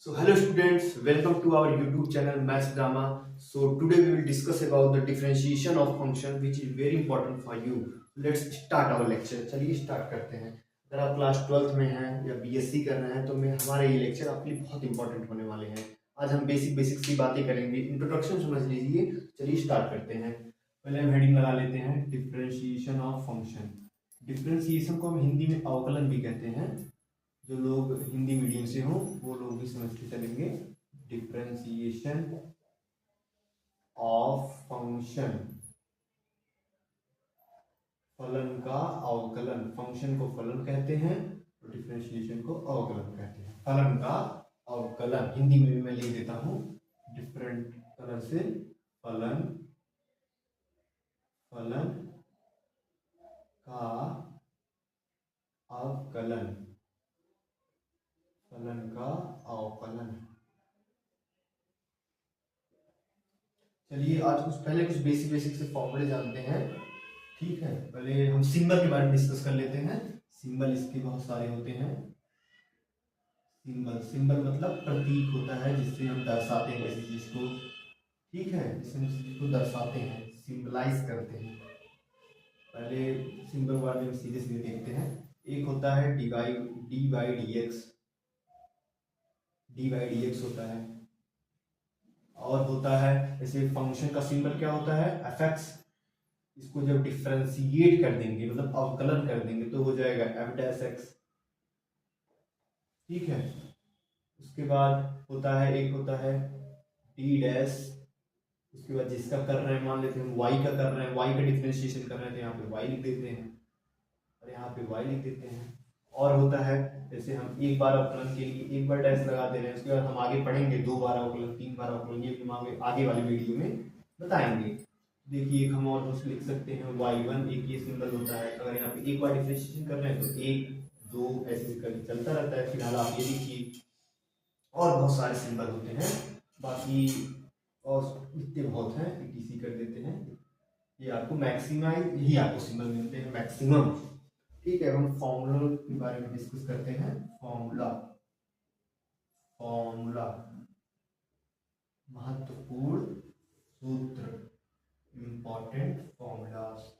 So hello students, welcome to our YouTube channel Maths Drama. So today we will discuss about the differentiation of function which is very important for you. Let's start our lecture. चलिए start करते हैं. अगर आप class 12th में हैं या BSc कर रहे हैं तो मैं हमारे ये लेक्चर आपके लिए बहुत इंपॉर्टेंट होने वाले हैं. आज हम बेसिक सी बातें करेंगे. इंट्रोडक्शन समझ लीजिए. चलिए स्टार्ट करते हैं. पहले हम हेडिंग लगा लेते हैं डिफरेंशिएशन ऑफ फंक्शन. डिफरेंशिएशन को हम हिंदी में अवकलन भी कहते हैं. जो लोग हिंदी मीडियम से हों वो लोग भी समझ के चलेंगे. डिफरेंशिएशन ऑफ फंक्शन, फलन का अवकलन. फंक्शन को फलन कहते हैं तो डिफरेंशिएशन को अवकलन कहते हैं. फलन का अवकलन हिंदी में भी मैं लिख देता हूं डिफरेंट कलर से. फलन, फलन का अवकलन, फलन का अवकलन. चलिए आज पहले कुछ बेसिक से फॉर्मूले जानते हैं. ठीक है, पहले हम सिंबल के बारे में डिस्कस कर लेते हैं. सिंबल इसके बहुत सारे होते हैं. सिंबल मतलब प्रतीक होता है जिससे हम दर्शाते हैं किसी चीज को. ठीक है, जिससे हम किसी चीज को दर्शाते हैं, सिंबलाइज करते हैं. पहले सिंबल के बारे में सीधे देखते हैं. एक होता है d by D x. D by D x होता है. और होता है जैसे फंक्शन का सिंबल क्या होता है, एफ एक्स. इसको जब डिफरेंशिएट कर देंगे मतलब अवकलन कर देंगे तो हो जाएगा एफ डैश एक्स. ठीक है. उसके बाद होता है एक होता है डी डैश. उसके बाद जिसका कर रहे हैं मान लेते हैं वाई का कर रहे हैं, वाई का डिफरेंशिएशन कर रहे हैं तो यहाँ पे वाई लिख देते हैं और यहाँ पे वाई लिख देते हैं. और होता है जैसे हम एक बार अवकलन के लिए एक बार डैश लगा दे रहे हैं, उसके बाद हम आगे पढ़ेंगे 2 बार अवकलन, 3 बार अवकलन, ये हम आगे वाले वीडियो में बताएंगे. देखिए एक हम और कुछ लिख सकते हैं y1. एक ये सिंबल होता है. अगर यहाँ पे एक बार डिफरेंशिएशन कर रहे हैं तो 1 2 ऐसे करके चलता रहता है. फिलहाल आप ये देखिए और बहुत सारे सिंबल होते हैं. बाकी और इतने बहुत हैं, इसी कर देते हैं. ये आपको मैक्सिमाइज, यही आपको सिंबल मिलते हैं मैक्सिमम. ठीक है, हम फॉर्मूला के बारे में डिस्कस करते हैं. फॉर्मूला, फॉर्मूला महत्वपूर्ण सूत्र, इंपॉर्टेंट फॉर्मूलास.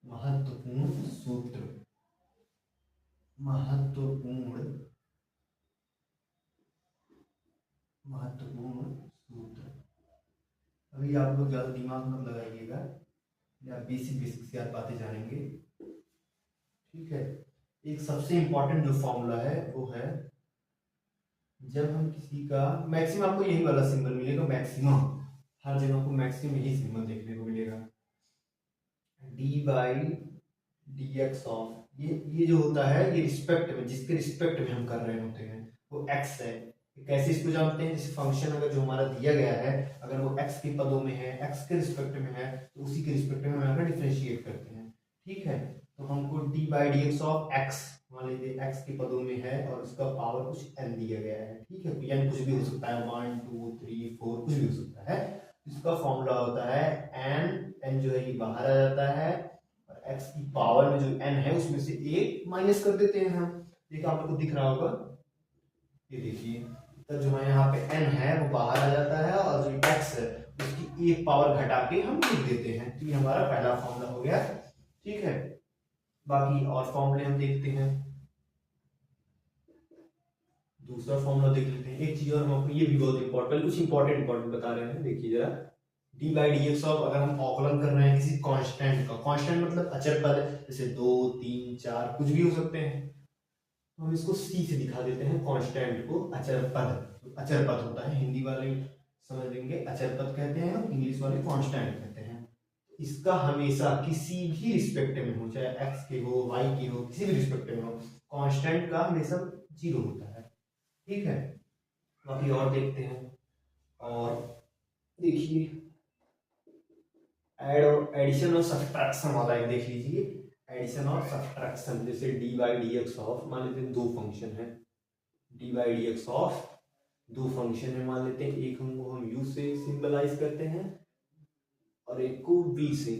महत्वपूर्ण सूत्र, महत्वपूर्ण सूत्र. अभी आप लोग ज्यादा दिमाग मत लगाइएगा, या बेसिक से आप बातें जानेंगे. ठीक है. एक सबसे इंपॉर्टेंट जो फॉर्मूला है वो है जब हम किसी का मैक्सिमम, आपको यही वाला सिंबल मिलेगा मैक्सिमम. हर जगह आपको मैक्सिमम यही सिंबल देखने को मिलेगा. D by D x of, ये जो होता है ये रिस्पेक्ट में, जिसके रिस्पेक्ट में हम कर रहे होते हैं वो एक्स है. कैसे इसको जानते हैं, जैसे फंक्शन अगर जो हमारा दिया गया है अगर वो x के पदों में है, x के रिस्पेक्ट में है तो उसी के रिस्पेक्ट में हम यहाँ पर डिफरेंशिएट करते हैं. ठीक है. तो हमको D by D x of x मान लीजिए x के पदों में है और उसका पावर कुछ n दिया गया है. ठीक है, n कुछ भी हो सकता है, 1 2 3 4 कुछ भी हो सकता है. इसका फॉर्मूला होता है n जो है ये बाहर आ जाता है और x की पावर में जो n है उसमें से 1 माइनस कर देते हैं हम. देखिए आप लोग को दिख रहा होगा, ये देखिए तो जो है यहाँ पे n है वो बाहर आ जाता है और जो x है उसकी एक पावर घटा के हम लिख देते हैं. तो ये हमारा पहला फॉर्मूला हो गया. ठीक है. बाकी और फॉर्मूले हम देखते हैं. दूसरा फॉर्मूला देख लेते हैं. एक चीज और हम आपको, ये भी बहुत इंपॉर्टेंट, कुछ इंपॉर्टेंट बता रहे हैं. देखिए जरा, D by D x of, अगर हम अवकलन कर रहे हैं किसी कांस्टेंट का, कांस्टेंट मतलब अचर पद, जैसे 2 3 4 कुछ भी हो सकते हैं, हम इसको सी से दिखा देते हैं. कांस्टेंट को अचर पद, अचर पद होता है, हिंदी वाले समझ लेंगे अचर पद कहते हैं, इंग्लिश वाले कांस्टेंट कहते हैं. इसका हमेशा किसी भी रिस्पेक्ट में हो, चाहे एक्स के हो वाई के हो, किसी भी रिस्पेक्ट में हो, कांस्टेंट का हमेशा 0 होता है. ठीक है. बाकी और देखते हैं. और देखिए एडिशन और सब्ट्रैक्शन वाला एक देख लीजिए. एडिशन और सब्ट्रैक्शन, जैसे D by D x of, मान लेते हैं 2 फंक्शन है. D by D x of 2 function है मान लेते हैं. एक हम u से सिंबलाइज करते हैं और एक को v से.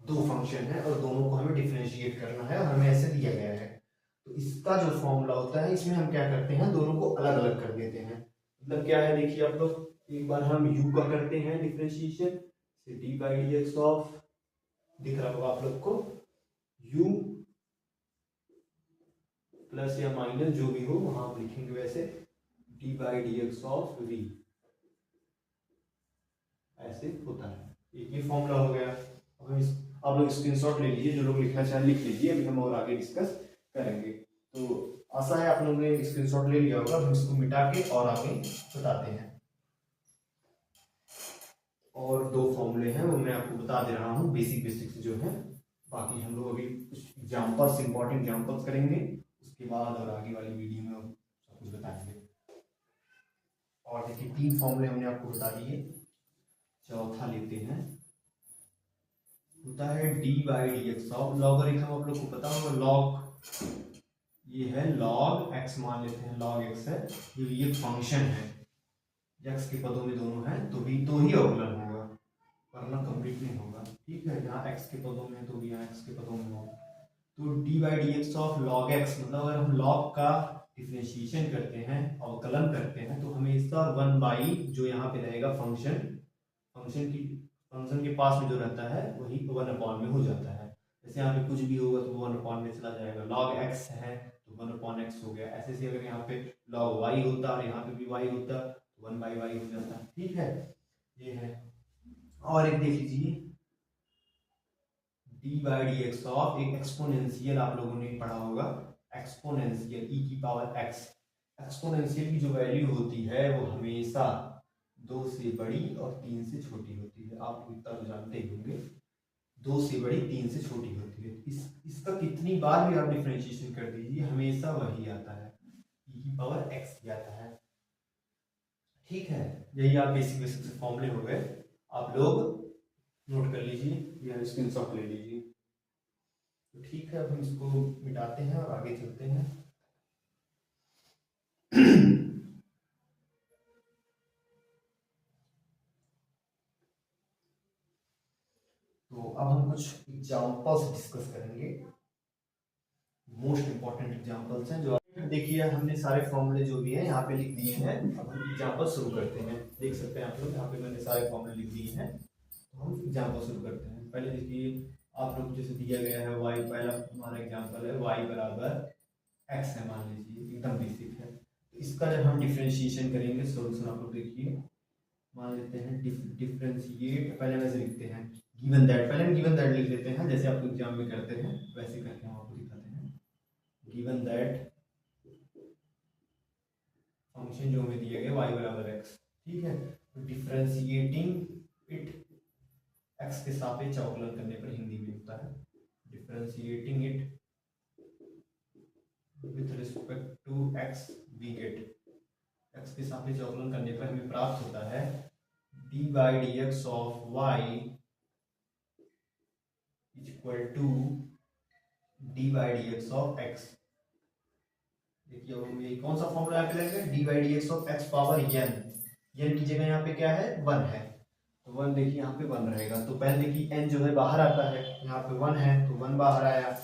2 फंक्शन है और दोनों को हमें डिफरेंशिएट करना है और हमें ऐसे दिया गया है. तो इसका जो फॉर्मूला होता है इसमें हम क्या करते हैं, दोनों को अलग अलग कर देते हैं। मतलब क्या है, देखिए आप लोग, एक बार हम u का करते हैं differentiation, D by D x of, दिख रहा होगा आप लोग को, u प्लस या माइनस जो भी हो वहां आप लिखेंगे वैसे, D by D x of v, ऐसे होता है। ये फॉर्मूला हो गया। अब हम आप लोग स्क्रीनशॉट ले लीजिए, जो लोग लिखना चाहें लिख लीजिए, अभी हम और आगे डिस्कस करेंगे। तो आशा है आप लोगों ने स्क्रीनशॉट ले लिया होगा। हम इसको मिटा के और आगे बताते हैं। और दो फॉर्मूले हैं वो मैं आपको बता दे रहा हूँ, बेसिक बेसिक्स जो है। बाकी हम लोग अभी कुछ एग्जांपल्स, इंपॉर्टेंट एग्जांपल्स करेंगे, उसके बाद और आगे वाली वीडियो में सब कुछ बताएंगे। और देखिए 3 फॉर्मूले हमने आपको बता दिए। चौथा लेते हैं, होता है d by D x of logarithm. आप लोग को पता होगा लॉग, ये है लॉग एक्स, मान लेते हैं लॉग एक्स है, ये फंक्शन है, एक्स के पदों में दोनों है तो भी तो ही अवकलन होगा, वरना कंप्लीट नहीं होगा। ठीक है, यहाँ एक्स के पदों में तो भी यहाँ एक्स के पदों में होगा। तो D by D x of log x, मतलब अगर हम लॉग का डिफरेंशिएशन करते हैं, अवकलन करते हैं, तो हमेशा 1 बाई जो यहाँ पे रहेगा फंक्शन के पास में जो रहता है वही 1 अपॉन में हो जाता है। जैसे यहाँ पे कुछ भी होगा तो 1 अपॉन में चला जाएगा। लॉग एक्स है तो 1 अपॉन एक्स हो गया। ऐसे से अगर यहाँ पे लॉग वाई होता और यहाँ पे भी वाई होता तो 1 बाई वाई हो जाता। ठीक है, ये है। और एक देख लीजिए, D by D x of एक एक्सपोनेंशियल, आप लोगों ने पढ़ा होगा एक्सपोनेंशियल, ई की पावर एक्स। एक्सपोनेंशियल की जो वैल्यू होती है वो हमेशा 2 से बड़ी और 3 से छोटी होती है। आप इतना तो जानते ही होंगे, 2 से बड़ी 3 से छोटी होती है। इसका कितनी बार भी आप डिफरेंशिएशन कर दीजिए हमेशा वही आता है, ई की पावर एक्स ही आता है। ठीक है, यही आप बेसिक बेसिक से फॉर्मूले हो गए, आप लोग नोट कर लीजिए या स्क्रीनशॉट ले लीजिए। तो ठीक है, अब हम इसको मिटाते हैं और आगे चलते हैं। तो अब हम कुछ एग्जांपल्स डिस्कस करेंगे, मोस्ट इंपॉर्टेंट एग्जांपल्स हैं। जो देखिए हमने सारे फॉर्मूले जो भी है यहाँ पे लिख दिए हैं। अब हम एग्जांपल शुरू करते हैं। देख सकते हैं आप लोग, यहाँ पे मैंने सारे फॉर्मूले लिख दिए हैं। तो हम एग्जांपल शुरू करते हैं। पहले देखिए आप लोग जैसे दिया गया है y, पहला हमारा एग्जांपल है y बराबर x है, मान लीजिए, एकदम बेसिक है। तो इसका जब हम डिफरेंशिएशन करेंगे, सोल्यूशन आप लोग देखिए, मान लेते हैं डिफरेंशिएट, पहले वैसे लिखते हैं गिवन दैट, पहले हम गिवन दैट लिख लेते हैं, जैसे आप लोग एग्जाम में करते हैं वैसे करके हम आपको दिखाते हैं। गिवन दैट फंक्शन जो हमें दिया गया y बराबर x, ठीक है, तो डिफरेंशिएटिंग इट x के सापेक्ष अवकलन करने पर हिंदी में होता है differentiating it with respect to x, we get, x के सापेक्ष अवकलन करने पर हमें प्राप्त होता है d by D x of y equal to d by D x of x. देखिए अब ये कौन सा फॉर्मूला यहाँ पे लगेगा, d by D x of x power n, n की जगह यहाँ पे क्या है 1 है, तो 1 देखिए यहाँ पे 1 रहेगा। तो पहले देखिए n जो है बाहर आता है, यहाँ पे 1 है तो 1 बाहर आया।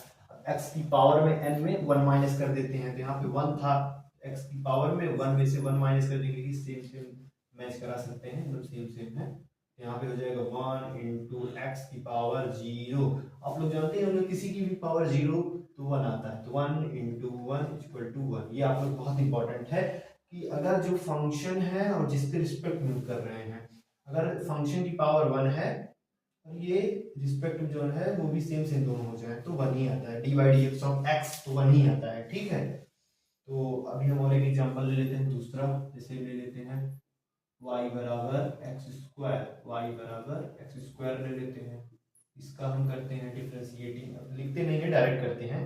x की पावर में n में 1 माइनस कर देते हैं, तो यहाँ पे 1 था, x की पावर में 1 में से 1 माइनस कर देंगे, सेम सेम मैच करा सकते हैं, मतलब सेम सेम है। यहाँ पे हो जाएगा 1 इंटू एक्स की पावर 0। आप लोग जानते हैं मतलब किसी की भी पावर 0 तो 1 आता है, तो 1 इंटू 1 इक्वल टू 1। ये आप लोग बहुत इंपॉर्टेंट है कि अगर जो फंक्शन है और जिसके रिस्पेक्ट में कर रहे हैं, अगर फंक्शन की पावर 1 है और ये रिस्पेक्ट जो है वो भी सेम सेम दोनों हो जाए तो 1 ही आता है, d by D x of x तो 1 ही आता है। ठीक है, तो अभी हम और एक एग्जांपल ले लेते हैं, दूसरा जैसे ले लेते हैं y बराबर एक्स स्क्वायर, y बराबर एक्स स्क्वायर ले लेते हैं। इसका हम करते हैं डिफरेंशिएटिंग, अब लिखते नहीं है डायरेक्ट करते हैं,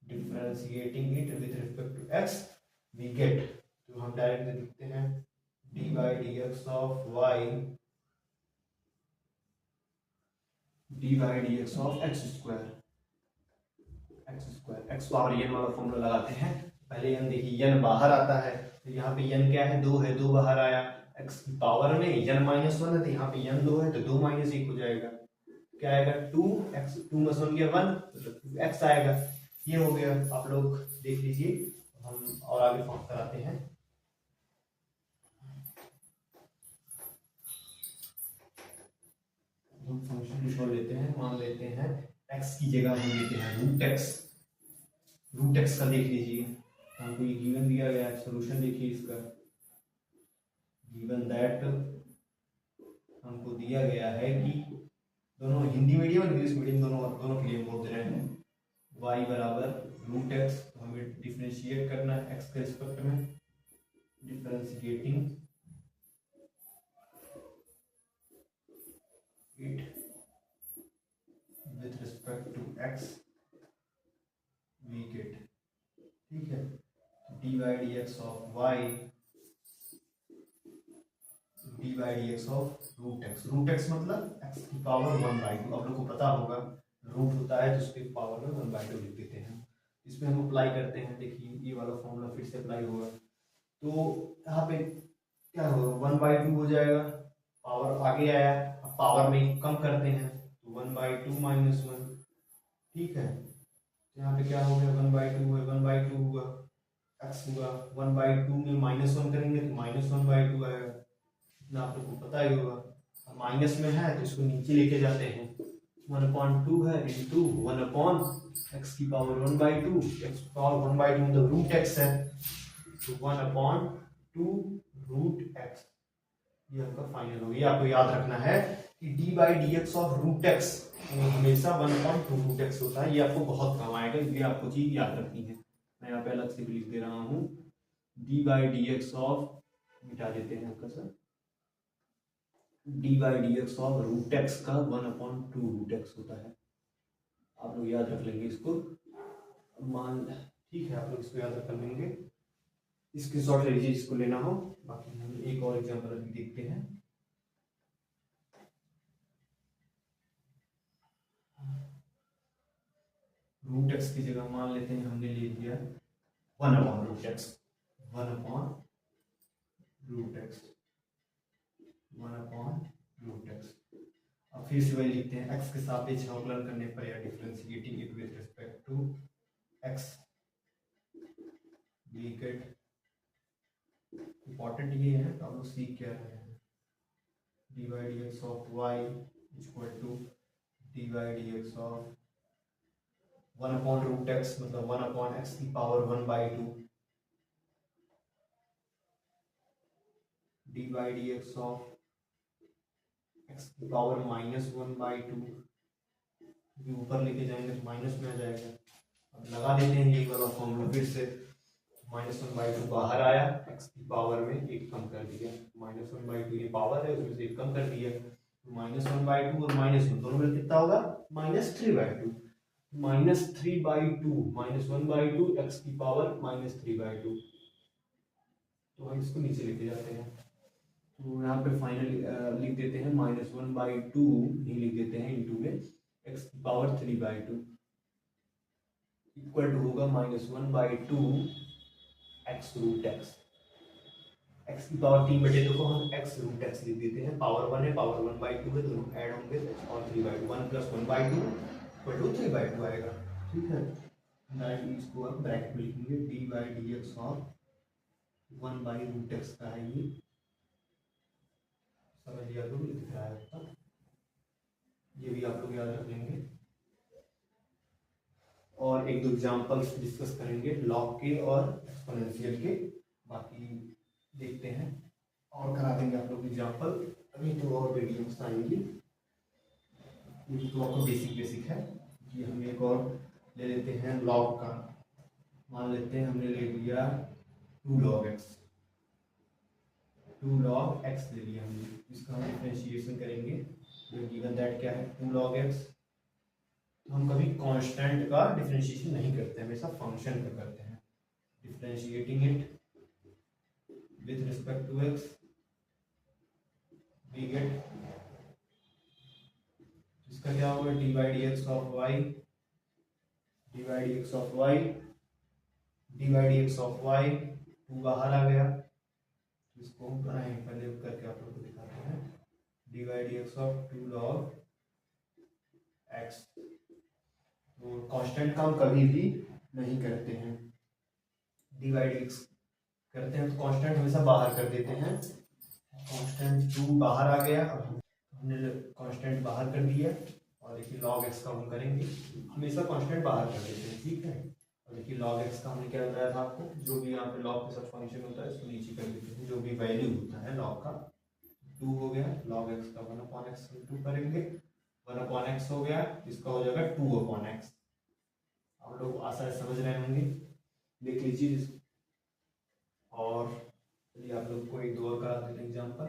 differentiating it with respect to x we get, तो हम डायरेक्ट लिखते हैं d by D x of y d by D x of x square, x power n वाला फॉर्मूला लगाते हैं। पहले n देखिए n बाहर आता है, तो यहाँ पे n क्या है 2 है, 2 बाहर आया। x की पावर में n माइनस 1 है तो यहाँ पे n 2 है तो 2 माइनस 1 हो जाएगा, क्या आएगा 2, x 2 में 1 गया 1 तो x आएगा। ये हो गया, आप लोग देख लीजिए, हम और आगे फॉर्म कराते हैं। हम फंक्शन निकाल लेते हैं, मान लेते हैं x की जगह हम लेते हैं रूट एक्स। रूट एक्स का देख लीजिए, हमको ये गिवन दिया गया है, सोल्यूशन देखिए इसका। गिवन दैट हमको दिया गया है कि दोनों हिंदी मीडियम और इंग्लिश मीडियम दोनों के लिए बोल दे रहे हैं y बराबर रूट एक्स, तो हमें डिफ्रेंशिएट करना है x के रिस्पेक्ट में, differentiating it with respect to x we get, ठीक है, d by D x of y d by D x of root x. Root x मतलब x की पावर 1/2, आप लोग को पता होगा रूट होता है तो उसके पावर में 1/2 लिख देते हैं। इसमें हम अप्लाई करते हैं, देखिए ये वाला फॉर्मूला फिर से अप्लाई होगा, तो यहाँ पे क्या होगा 1/2 हो जाएगा, पावर आगे आया, अब पावर में कम करते हैं तो 1/2 माइनस 1, ठीक है, तो यहाँ पे क्या हो गया 1/2 है, 1/2 हुआ, x हुआ 1/2 में -1 करेंगे तो -1/2 आएगा, इतना आप लोग को पता ही होगा। माइनस में है तो इसको नीचे लेके जाते हैं, 1/2 है इंटू 1/x की पावर 1/2, x की पावर 1/2 मतलब रूट x है, तो 1/2 रूट x, ये आपका फाइनल हो गया। आपको याद रखना है कि d by D x of root x हमेशा 1/2 रूट एक्स होता है, ये आपको बहुत काम आएगा, इसलिए आपको चीज याद रखनी है। मैं यहाँ पे अलग से भी लिख दे रहा हूँ, d by D x of, मिटा देते हैं आपका sir, d by D x of root x का 1/2 रूट एक्स होता है, आप लोग याद रख लेंगे इसको, मान, ठीक है, आप लोग इसको याद रख लेंगे, इसकी शॉर्ट ले लीजिए जिसको लेना हो। बाकी हम एक और एग्जांपल अभी देखते हैं। रूट एक्स की जगह मान लेते हैं हमने ले लिया 1/रूट एक्स, 1/रूट एक्स, 1/रूट एक्स। अब फिर से वही लिखते हैं, x के सापेक्ष अवकलन करने पर या differentiating it with respect to x we get, important ये है तो आप लोग सीख क्या रहे हैं, d by D x of y equal to d by D x of 1/रूट एक्स मतलब 1/x की power 1/2 d by D x of x की पावर -1/2, ऊपर लेके जाएंगे तो माइनस में आ जाएगा। अब लगा देते हैं ये वाला फॉर्मूला फिर से, -1/2 बाहर आया, x की पावर में एक कम कर दिया, -1/2 ये पावर है उसमें से एक कम कर दिया, तो -1/2 और -1 दोनों में कितना होगा -3/2, -3/2 -1/2 x की पावर -3/2, तो हम इसको नीचे लेके जाते हैं, तो यहाँ पे फाइनल लिख देते हैं -1/2 ही लिख देते हैं इंटू में x की पावर 3/2 इक्वल टू होगा -1/2 x रूट x, x की पावर 3/2 को हम x रूट x लिख देते हैं, पावर 1 है, पावर 1/2 है, दोनों ऐड होंगे और 3/2, 1 + 1/2 इक्वल टू 3/2 आएगा, ठीक है। डायरेक्टली इसको आप ब्रैकेट में लिखेंगे, d by D x of 1/रूट x का है ये, समझ लिया, तो लिख रहा है आपका, ये भी आप लोग याद रख लेंगे। और एक दो एग्जांपल्स डिस्कस करेंगे लॉग के और एक्सपोनेंशियल के, बाकी देखते हैं और करा देंगे आप लोग एग्जांपल, अभी तो और वीडियोस आएंगी, ये तो आपको बेसिक है कि हम एक और ले लेते हैं लॉग का, मान लेते हैं हमने ले लिया 2 log x, 2 log x ले लिया हमने, इसका हम डिफरेंशिएशन करेंगे, जो गिवन दैट क्या है 2 log x, तो हम कभी कांस्टेंट का डिफरेंशिएशन नहीं करते, हमेशा फंक्शन का करते हैं, differentiating it with respect to x we get, इसका क्या होगा d by D x of y, d by D x of y, d by D x of y, 2 बाहर आ गया, इसको हम बनाएंगे पहले करके आप लोग को दिखाते हैं, d by D x of 2 log x, तो कांस्टेंट का हम कभी भी नहीं करते हैं, डी बाई डी एक्स करते हैं तो कांस्टेंट हमेशा बाहर कर देते हैं। कांस्टेंट 2 बाहर आ गया, अब हमने कांस्टेंट बाहर कर दिया और देखिए लॉग एक्स का हम करेंगे, हमेशा कांस्टेंट बाहर कर देते हैं, ठीक है। और देखिए लॉग एक्स का हमने क्या बताया था आपको, जो भी यहाँ पे लॉग के साथ फंक्शन होता है इसको नीचे कर देते हैं, जो भी वैल्यू होता है लॉग का। 2 हो गया, लॉग एक्स का 1/x 2 करेंगे, 1/x हो गया, इसका हो जाएगा 2/x। आप लोग आसानी से समझ रहे होंगे, देख लीजिए। और चलिए आप लोग को एक दो और करा देते हैं एग्जाम्पल।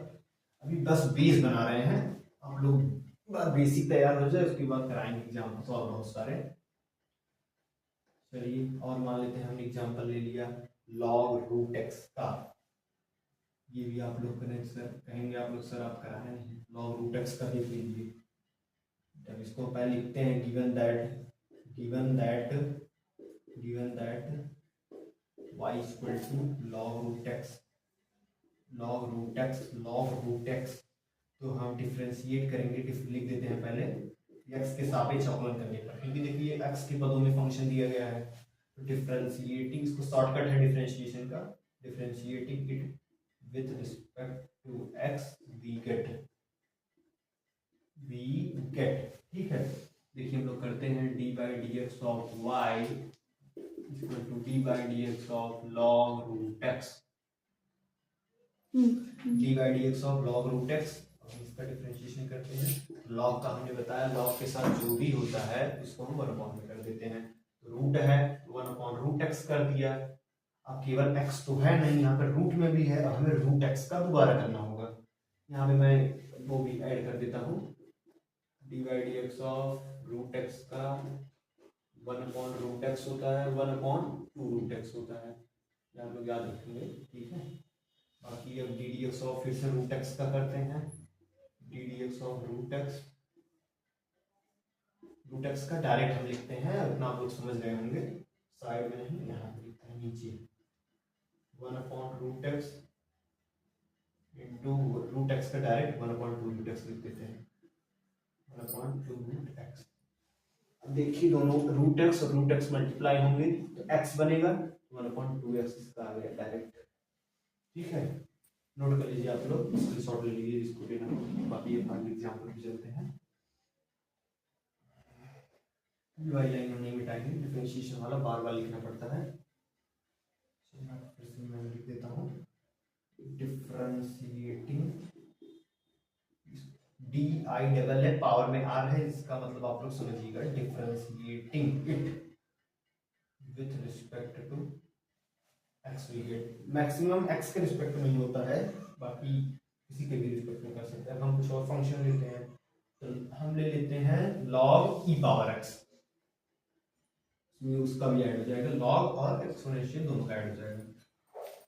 अभी बस बेस बना रहे हैं, आप लोग बेसिक तैयार हो जाए उसके बाद कराएंगे एग्जाम्पल और बहुत सारे। चलिए और मान लेते हैं हमने एग्जाम्पल ले लिया लॉग रूट एक्स का, ये भी आप लोग करें सर, कहेंगे आप लोग सर आप कराए नहीं, लॉग रूट एक्स का देख लीजिए। जब इसको पहले लिखते हैं given that y equal to log root x, तो हम डिफरेंशिएट करेंगे, लिख देते हैं पहले x के सापेक्ष अवकलन करने पर, क्योंकि देखिए x के पदों में फंक्शन दिया गया है, तो डिफरेंशिएटिंग, इसको शॉर्टकट है डिफरेंशिएशन का, differentiating it with respect to x we get, ठीक है। देखिए हम लोग करते हैं d by D x of y equal to d by D x of log root x, d by D x of log root x. इसका differentiation करते हैं, लॉग का हमने बताया लॉग के साथ जो भी होता है उसको हम 1/, में कर देते हैं, तो रूट है 1/√x कर दिया। अब केवल x तो है नहीं, यहाँ पर रूट में भी है, अब हमें रूट x का दोबारा करना होगा, यहाँ पे मैं वो भी ऐड कर देता हूँ, d by D x of root x का 1/√x होता है, 1/2√x होता है, ये आप लोग याद रखेंगे, ठीक है। बाकी अब डी डी एक्स ऑफ फिर से रूट एक्स का करते हैं, d d x of root x का डायरेक्ट हम लिखते हैं, अपना आप लोग समझ रहे होंगे, साइड में नहीं यहाँ पे लिखते हैं नीचे, 1/√x इंटू रूट एक्स का डायरेक्ट 1/2√x लिख देते हैं, 1/2√x। अब देखिए दोनों रूट एक्स और रूट एक्स मल्टीप्लाई होंगे तो x बनेगा, 1/2x इसका आ गया डायरेक्ट, ठीक है। नोट कर लीजिए आप लोग, स्क्रीनशॉट ले लीजिए इसको लेना, बाकी ये फाइनल एग्जांपल पे चलते हैं। ये वाली लाइन हम नहीं मिटाएंगे, डिफरेंशिएशन वाला बार बार लिखना पड़ता है, फिर से मैं लिख देता हूँ डिफरेंशिएटिंग, डी आई डबल है पावर में आर है, इसका मतलब आप लोग समझिएगा, differentiating it with respect to x we get, maximum x के रिस्पेक्ट में ही होता है, बाकी किसी के भी रिस्पेक्ट में कर सकते हैं। हम कुछ और फंक्शन लेते हैं, तो हम ले लेते हैं लॉग ई पावर एक्स, उसका भी ऐड हो जाएगा, लॉग और एक्सपोनेंशियल दोनों का ऐड हो जाएगा,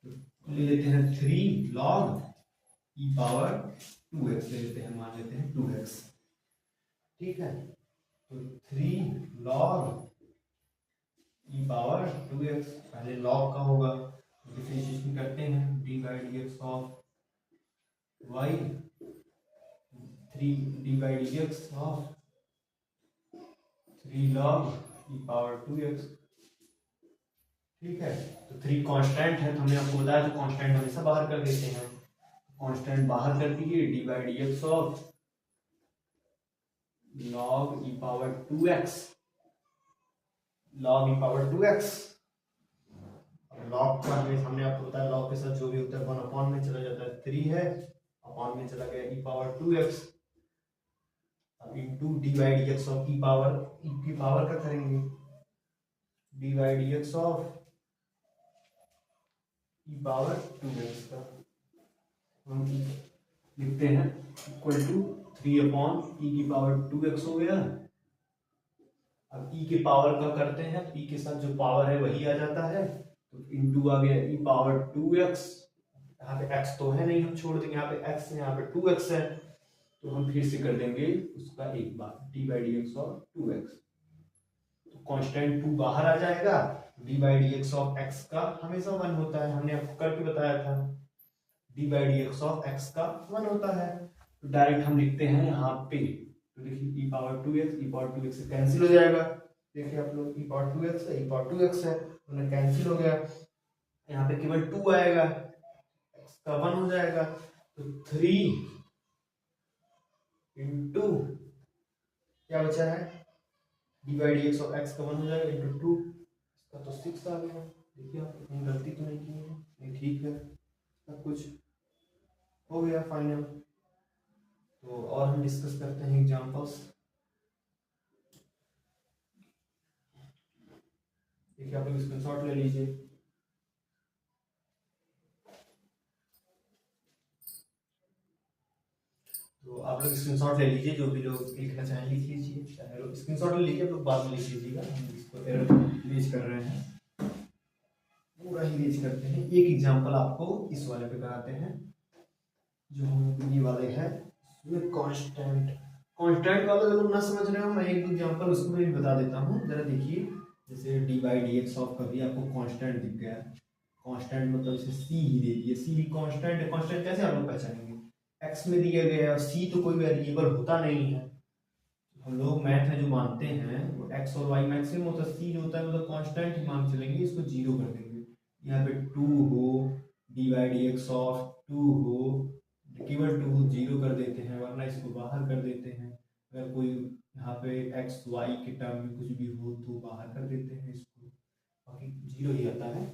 तो ले लेते हैं 3 लॉग ई पावर 2x ले लेते हैं, मान लेते हैं 2x, ठीक है। तो 3 लॉग ई पावर 2x, पहले लॉग का होगा, डिफरेंशिएशन करते हैं, d by D x of y, 3 d by D x of 3 log e power 2x, ठीक है। तो 3 कांस्टेंट है, तो हमने आपको बताया तो कांस्टेंट हमेशा बाहर कर देते हैं, कांस्टेंट बाहर कर दिए, D by D x of log e power 2x, log e power 2x, log का हमने आपको बताया लॉग के साथ जो भी होता है 1/, में चला जाता है 3 है, अपॉन में चला गया ई पावर 2x, अब into d by D x of e की पावर का करेंगे, d by D x of e power 2x का हम लिखते हैं इक्वल टू 3/e की पावर 2x हो गया। अब e के पावर का करते हैं, e के साथ जो पावर है वही आ जाता है, तो इनटू आ गया e पावर 2x, यहाँ पे x तो है नहीं, हम छोड़ देंगे, यहाँ पे x है, यहाँ पे 2x है, तो हम फिर से कर देंगे उसका एक बार, d by D x of 2x, तो कांस्टेंट 2 बाहर आ जाएगा, डी by D x of x का हमेशा 1 होता है, हमने आपको करके बताया था, D by D x of x का 1 होता है, तो डायरेक्ट हम लिखते हैं यहाँ पे, तो देखिए e पावर 2x से कैंसिल हो जाएगा, देखिए आप लोग, ई पावर 2x है, ई पावर 2x है, उन्हें कैंसिल हो गया, यहाँ पे केवल 2 आएगा, x का 1 हो जाएगा, तो 3 इंटू क्या बचा है, d by D x of x का 1 हो जाएगा इंटू 2, इसका तो 6 आ गया। देखिए आप कहीं गलती तो नहीं की है, नहीं ठीक है, सब कुछ हो गया फाइनल। तो और हम डिस्कस करते हैं एग्जांपल्स। देखिए आप लोग स्क्रीनशॉट ले लीजिए। तो आप लोग स्क्रीनशॉट ले लीजिए, जो भी लोग लिखना चाहें लिख लीजिए, चाहे लोग स्क्रीनशॉट ले लीजिए, आप लोग बाद में लिख लीजिएगा, हम इसको इरेज कर रहे हैं, पूरा ही इरेज करते हैं। एक एग्जांपल आपको इस वाले पे कराते हैं, जो हम ये वाले है इसमें कांस्टेंट वाला अगर लोग ना समझ रहे हो, मैं एक एग्जांपल उसको भी बता देता हूँ, जरा देखिए। जैसे D by D x of कभी आपको कांस्टेंट दिख गया, कांस्टेंट मतलब इसे सी ही दे दिए, सी भी कांस्टेंट है, कांस्टेंट कैसे आप लोग पहचानेंगे, एक्स में दिया गया है और सी तो कोई वेरिएबल होता नहीं है, हम लोग मैथ में जो मानते हैं वो एक्स और वाई मैक्सिमम होता है, सी जो होता है मतलब कांस्टेंट ही मान चलेंगे, इसको जीरो कर देंगे। यहाँ पे 2 हो, D by D x of 2 हो, केवल 2 जीरो कर देते हैं, वरना इसको बाहर कर देते हैं। अगर कोई यहाँ पे एक्स वाई के टर्म में कुछ भी हो तो बाहर कर देते हैं इसको, बाकी जीरो ही आता है।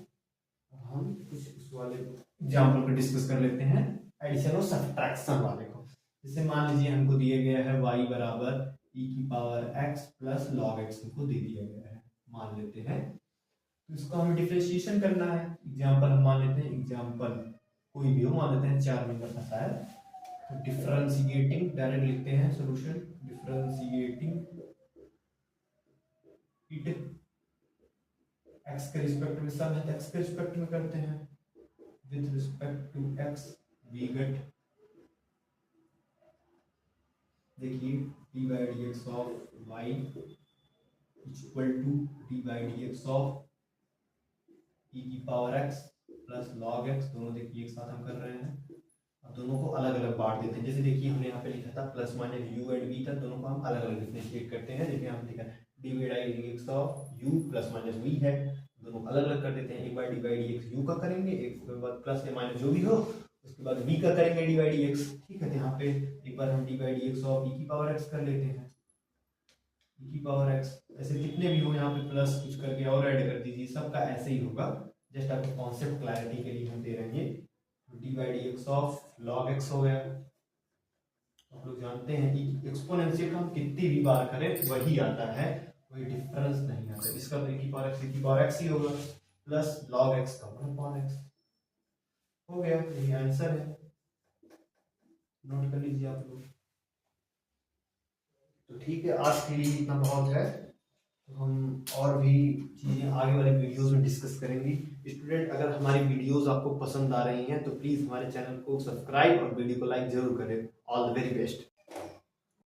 हम कुछ इस वाले एग्जाम्पल को डिस्कस कर लेते हैं, एडिशन और सब्ट्रैक्शन वाले को। जैसे मान लीजिए हमको दिया गया है y बराबर e की power x plus log x हमको दे दिया गया है, मान लेते हैं, तो इसको हमें डिफरेंशिएशन करना है। एग्जाम्पल हम मान लेते हैं, एग्जाम्पल कोई भी हो, मान लेते हैं 4 नंबर का है, तो डिफरेंशिएटिंग डायरेक्ट लिखते हैं सॉल्यूशन, डिफरेंशिएटिंग इट x के रिस्पेक्ट में, सब है x के रिस्पेक्ट में करते हैं, with respect to x we get, देखिए d by D x of y equal to d by D x of e की power x plus log x, दोनों देखिए एक साथ हम कर रहे हैं, अब दोनों को अलग अलग बांट देते हैं। जैसे देखिए हमने यहाँ पे लिखा था plus minus u and v था, दोनों को हम अलग अलग डिफरेंशिएट करते हैं। देखिए यहाँ पे लिखा d by D x of u plus minus v है, दोनों को अलग अलग कर देते हैं, एक बार d by D x u का करेंगे, एक के बाद प्लस या माइनस जो भी हो, उसके बाद v का करेंगे डी बाई डी एक्स, ठीक है। तो यहाँ पे एक बार हम D by D x of e की पावर x कर लेते हैं, e की पावर x, ऐसे कितने भी हो यहाँ पे प्लस कुछ करके और ऐड कर दीजिए, सबका ऐसे ही होगा, जस्ट आपको कॉन्सेप्ट क्लैरिटी के लिए हम दे रहे हैं। D by D x of log x हो गया, आप लोग जानते हैं कि एक्सपोनेंशियल हम कितनी भी बार करें वही आता है, कोई डिफरेंस नहीं आता, इसका तो e की पावर x ही होगा, प्लस लॉग x का 1 पावर x हो गया, यही आंसर है, नोट कर लीजिए आप लोग। तो ठीक है, आज के लिए इतना बहुत है, तो हम और भी चीज़ें आगे वाले वीडियोस में डिस्कस करेंगे। स्टूडेंट, अगर हमारी वीडियोस आपको पसंद आ रही हैं तो प्लीज़ हमारे चैनल को सब्सक्राइब और वीडियो को लाइक जरूर करें। All the very best.